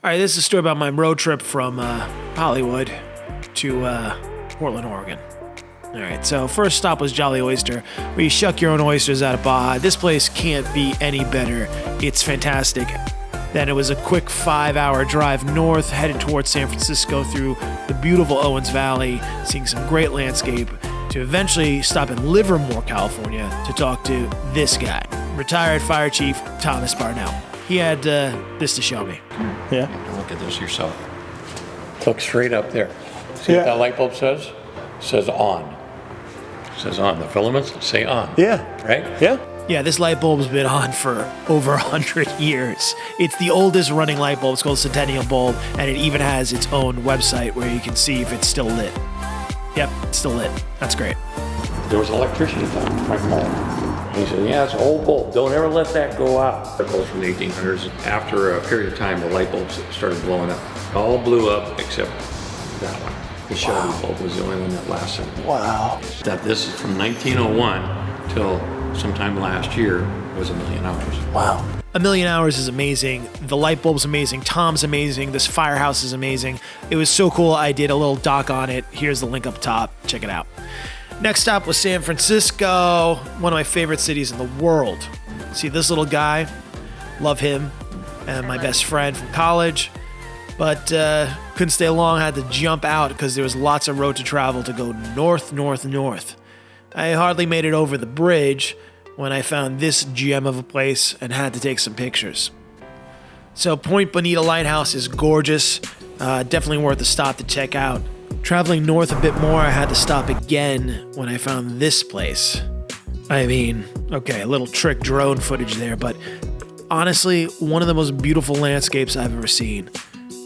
All right, this is a story about my road trip from Hollywood to Portland, Oregon. All right, so first stop was Jolly Oyster, where you shuck your own oysters out of Baja. This place can't be any better. It's fantastic. Then it was a quick 5-hour drive north, headed towards San Francisco through the beautiful Owens Valley, seeing some great landscape, to eventually stop in Livermore, California, to talk to this guy, retired Fire Chief Thomas Barnell. He had this to show me. Yeah. Look at this yourself. Look straight up there. See what that light bulb says? It says on. It says on. The filaments say on. Yeah. Right? Yeah. Yeah, this light bulb's been on for over 100 years. It's the oldest running light bulb. It's called Sundial bulb, and it even has its own website where you can see if it's still lit. Yep, it's still lit. That's great. There was an electrician at my home. He said, yeah, it's an old bulb. Don't ever let that go out. It goes from the 1800s. After a period of time, the light bulbs started blowing up. All blew up except that one. The Shelby bulb was the only one that lasted. Wow. That this is from 1901 till sometime last year was 1,000,000 hours. Wow. 1,000,000 hours is amazing. The light bulb's amazing. Tom's amazing. This firehouse is amazing. It was so cool. I did a little doc on it. Here's the link up top. Check it out. Next stop was San Francisco, one of my favorite cities in the world. See this little guy? Love him. And my best friend from college. But couldn't stay long. I had to jump out because there was lots of road to travel to go north, north, north. I hardly made it over the bridge when I found this gem of a place and had to take some pictures. So Point Bonita Lighthouse is gorgeous. Definitely worth a stop to check out. Traveling north a bit more, I had to stop again when I found this place. I mean, okay, a little trick drone footage there, but honestly, one of the most beautiful landscapes I've ever seen.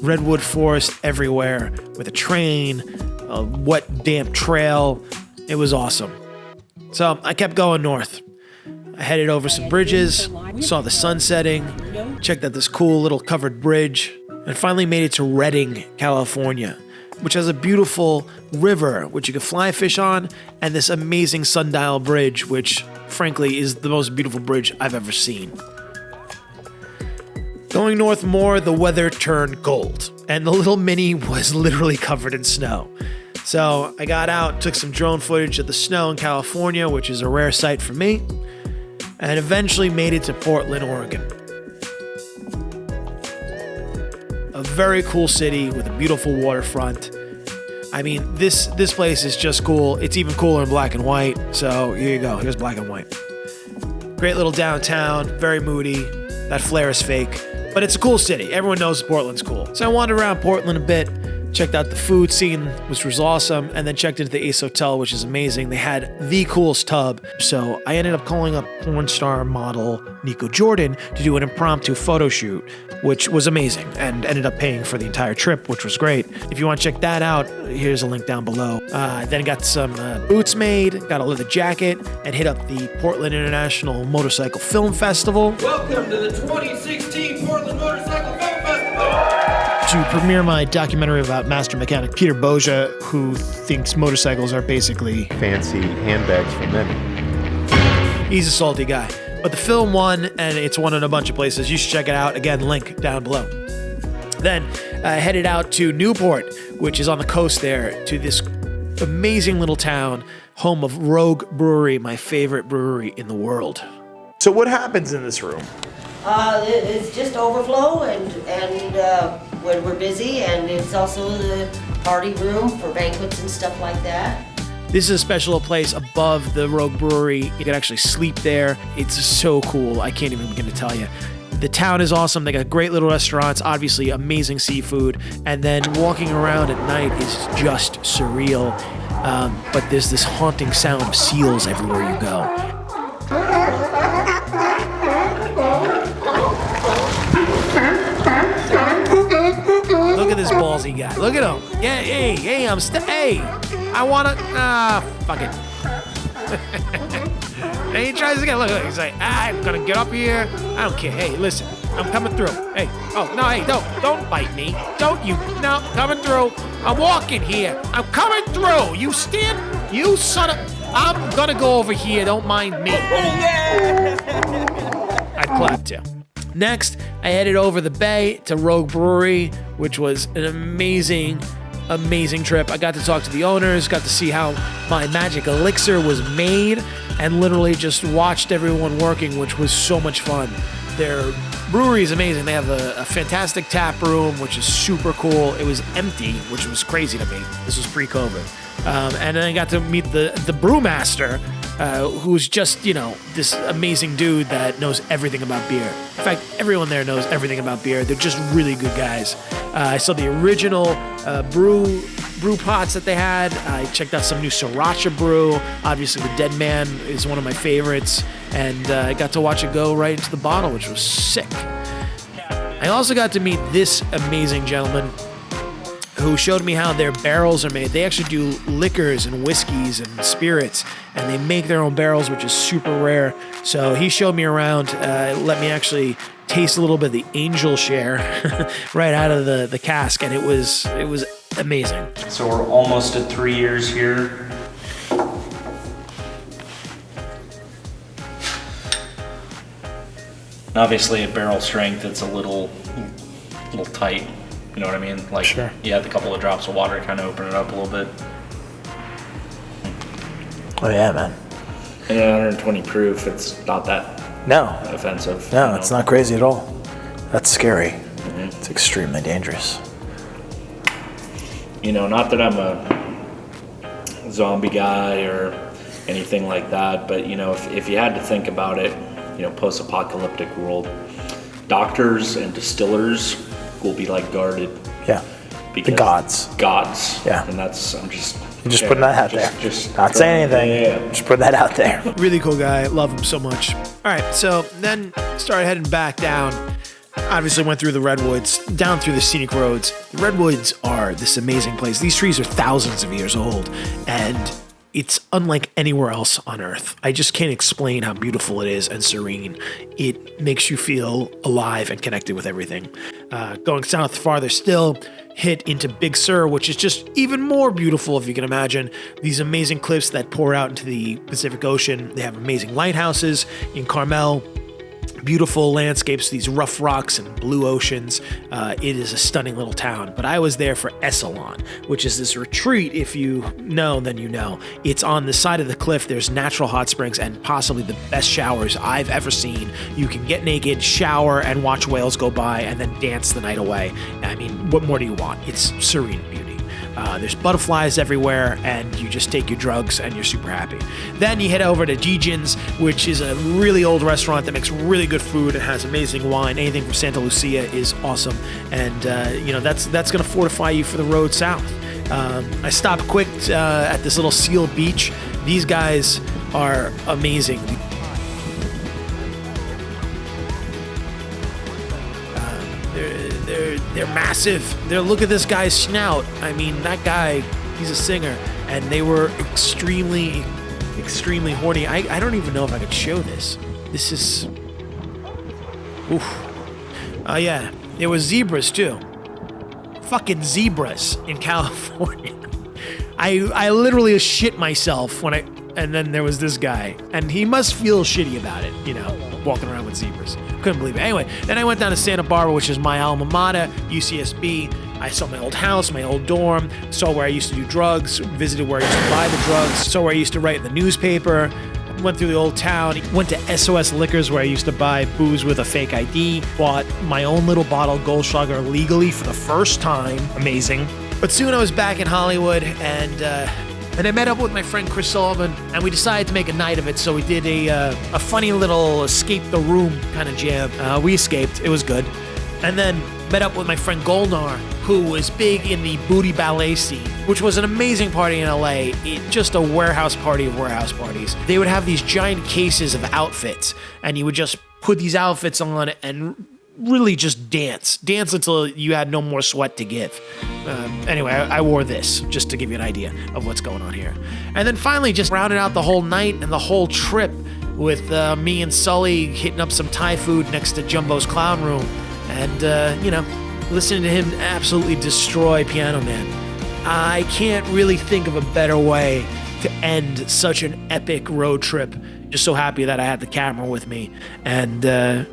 Redwood forest everywhere, with a train, a wet, damp trail. It was awesome. So I kept going north. I headed over some bridges, saw the sun setting, checked out this cool little covered bridge, and finally made it to Redding, California, which has a beautiful river which you can fly fish on, and this amazing sundial bridge, which frankly is the most beautiful bridge I've ever seen. Going north more, the weather turned cold, and the little mini was literally covered in snow. So I got out, took some drone footage of the snow in California, which is a rare sight for me, and eventually made it to Portland, Oregon. A very cool city with a beautiful waterfront. I mean, this place is just cool. It's even cooler in black and white. So here you go. Here's black and white. Great little downtown, very moody. That flare is fake, but it's a cool city. Everyone knows Portland's cool. So I wandered around Portland a bit, checked out the food scene, which was awesome, and then checked into the Ace Hotel, which is amazing. They had the coolest tub. So I ended up calling up porn star model Nikki Jordan to do an impromptu photo shoot, which was amazing, and ended up paying for the entire trip, which was great. If you want to check that out, here's a link down below. Then got some boots made, got a leather jacket, and hit up the Portland International Motorcycle Film Festival. Welcome to the 2016 Portland Motorcycle Film Festival! To premiere my documentary about master mechanic Peter Boja, who thinks motorcycles are basically Fancy handbags for men. He's a salty guy. But the film won, and it's won in a bunch of places. You should check it out. Again, link down below. Then I headed out to Newport, which is on the coast there, to this amazing little town, home of Rogue Brewery, my favorite brewery in the world. So what happens in this room? It's just overflow, and when we're busy, and it's also the party room for banquets and stuff like that. This is a special place above the Rogue Brewery. You can actually sleep there. It's so cool. I can't even begin to tell you. The town is awesome. They got great little restaurants, obviously amazing seafood. And then walking around at night is just surreal. But there's this haunting sound of seals everywhere you go. Look at this ballsy guy. Look at him. Yeah, hey, I wanna, fuck it. And he tries again. Look, he's like, I'm gonna get up here. I don't care. Hey, listen, I'm coming through. Hey, oh, no, hey, don't bite me. Don't you, no, coming through. I'm walking here. I'm coming through. You son of, I'm gonna go over here. Don't mind me. I clapped too. Next, I headed over the bay to Rogue Brewery, which was an amazing trip. I got to talk to the owners, got to see how my magic elixir was made, and literally just watched everyone working, which was so much fun. Their brewery is amazing. They have a fantastic tap room, which is super cool. It was empty, which was crazy to me. This was pre-COVID. And then I got to meet the brewmaster, who's just, this amazing dude that knows everything about beer. In fact, everyone there knows everything about beer. They're just really good guys. I saw the original brew pots that they had. I checked out some new Sriracha brew. Obviously, the Dead Man is one of my favorites. And I got to watch it go right into the bottle, which was sick. I also got to meet this amazing gentleman who showed me how their barrels are made. They actually do liquors and whiskeys and spirits, and they make their own barrels, which is super rare. So he showed me around, let me actually taste a little bit of the angel share right out of the cask, and it was amazing. So we're almost at 3 years here. Obviously at barrel strength, it's a little tight. You know what I mean? Like, sure. You had a couple of drops of water kind of open it up a little bit. Oh yeah, man. And at 120 proof, it's not that offensive. No, it's not crazy at all. That's scary. Mm-hmm. It's extremely dangerous. Not that I'm a zombie guy or anything like that, but if you had to think about it, post-apocalyptic world, doctors and distillers will be like guarded. Yeah. The gods. Yeah. And I'm just putting that out there. Just not saying anything. Yeah. Just putting that out there. Really cool guy. Love him so much. All right, so then started heading back down. Obviously went through the Redwoods, down through the scenic roads. The Redwoods are this amazing place. These trees are thousands of years old, and it's unlike anywhere else on Earth. I just can't explain how beautiful it is and serene. It makes you feel alive and connected with everything. Going south farther still, hit into Big Sur, which is just even more beautiful, if you can imagine. These amazing cliffs that pour out into the Pacific Ocean. They have amazing lighthouses in Carmel. Beautiful landscapes, these rough rocks and blue oceans. It is a stunning little town. But I was there for Eselen, which is this retreat. If you know, then you know. It's on the side of the cliff. There's natural hot springs and possibly the best showers I've ever seen. You can get naked, shower, and watch whales go by, and then dance the night away. I mean, what more do you want? It's serene beauty. There's butterflies everywhere, and you just take your drugs, and you're super happy. Then you head over to Gigian's, which is a really old restaurant that makes really good food and has amazing wine. Anything from Santa Lucia is awesome, and that's going to fortify you for the road south. I stopped quick at this little seal beach. These guys are amazing. They're massive. Look at this guy's snout. I mean, that guy, he's a singer, and they were extremely horny. I don't even know if I could show this. This is, oof. Oh yeah, there were zebras too. Fucking zebras in California. I literally shit myself and then there was this guy, and he must feel shitty about it, walking around with zebras. Couldn't believe it. Anyway, then I went down to Santa Barbara, which is my alma mater, UCSB. I saw my old house, my old dorm, saw where I used to do drugs, visited where I used to buy the drugs, saw where I used to write in the newspaper, went through the old town, went to SOS Liquors where I used to buy booze with a fake ID, bought my own little bottle of Goldschlager legally for the first time. Amazing. But soon I was back in Hollywood, and I met up with my friend Chris Sullivan, and we decided to make a night of it. So we did a funny little escape the room kind of jam. We escaped. It was good. And then met up with my friend Golnar, who was big in the Bootie Ballet scene, which was an amazing party in LA. Just a warehouse party of warehouse parties. They would have these giant cases of outfits, and you would just put these outfits on and really just dance until you had no more sweat to give. Anyway, I wore this just to give you an idea of what's going on here. And then finally just rounded out the whole night and the whole trip with me and Sully hitting up some Thai food next to Jumbo's Clown Room and, listening to him absolutely destroy Piano Man. I can't really think of a better way to end such an epic road trip. just so happy that I had the camera with me and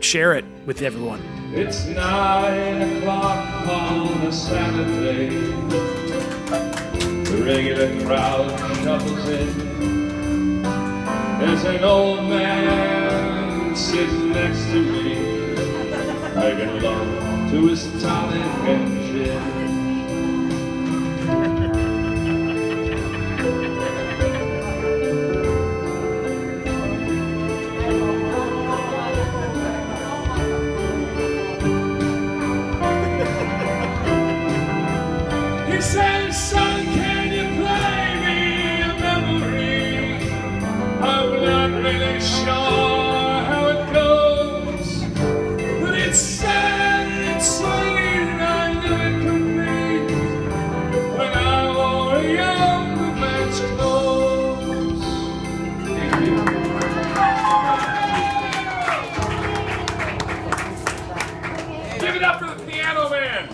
share it with everyone. It's 9 o'clock on a Saturday. The regular crowd shuffles in. There's an old man sitting next to me, making love to his tonic and gin. He says, son, can you play me a memory? I'm not really sure how it goes, but it's sad and it's sweet and I knew it could be when I wore a young man's clothes. Thank you. Give it up for the piano man.